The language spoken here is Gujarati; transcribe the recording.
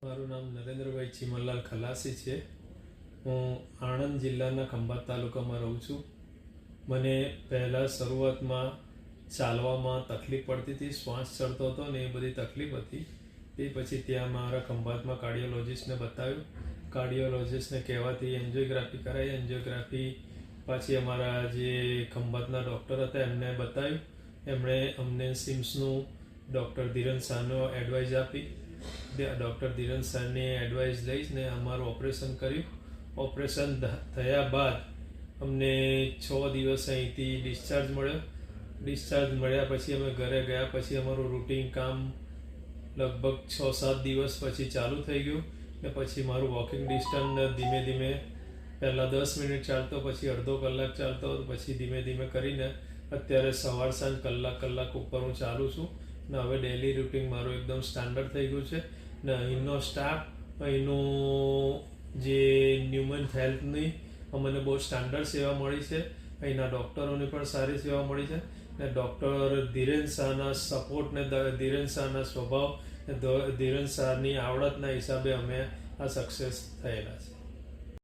મારું નામ નરેન્દ્રભાઈ ચીમલલાલ ખલાસી છે. હું આણંદ જિલ્લાના ખંભાત તાલુકામાં રહું છું. મને પહેલાં શરૂઆતમાં ચાલવામાં તકલીફ પડતી હતી, શ્વાસ ચડતો હતો ને એ બધી તકલીફ હતી. એ પછી ત્યાં મારા ખંભાતમાં કાર્ડિયોલોજિસ્ટને બતાવ્યું. કાર્ડિયોલોજિસ્ટને કહેવાથી એન્જિયોગ્રાફી કરાવી. એન્જિયોગ્રાફી પાછી અમારા જે ખંભાતના ડૉક્ટર હતા એમને બતાવ્યું. એમણે અમને સિમ્સનું ડૉક્ટર ધીરન શાહનો એડવાઇસ આપી. ડૉક્ટર ધીરન શાહની એડવાઇસ લઈને અમારું ઓપરેશન કર્યું. ઓપરેશન થયા બાદ અમને 6 દિવસ અહીંથી ડિસ્ચાર્જ મળ્યો. ડિસ્ચાર્જ મળ્યા પછી અમે ઘરે ગયા. પછી અમારું રૂટીન કામ લગભગ 6-7 દિવસ પછી ચાલુ થઈ ગયું. ને પછી મારું વોકિંગ ડિસ્ટન્સ ધીમે ધીમે પહેલાં 10 મિનિટ ચાલતો, પછી અડધો કલાક ચાલતો, પછી ધીમે ધીમે કરીને અત્યારે સવાર સાંજ કલાક ઉપર હું ચાલું છું. ને હવે ડેલી રૂટીન મારું એકદમ સ્ટાન્ડર્ડ થઈ ગયું છે. ને અહીંનો સ્ટાફ, અહીંનું જે ન્યુમન હેલ્થની અમને બહુ સ્ટાન્ડર્ડ સેવા મળી છે. અહીંના ડૉક્ટરોની પણ સારી સેવા મળી છે. ને ડૉક્ટર ધીરેન શાહના સપોર્ટ ને ધીરેન શાહના સ્વભાવ, ધીરેન શાહની આવડતના હિસાબે અમે આ સક્સેસ થયેલા છે.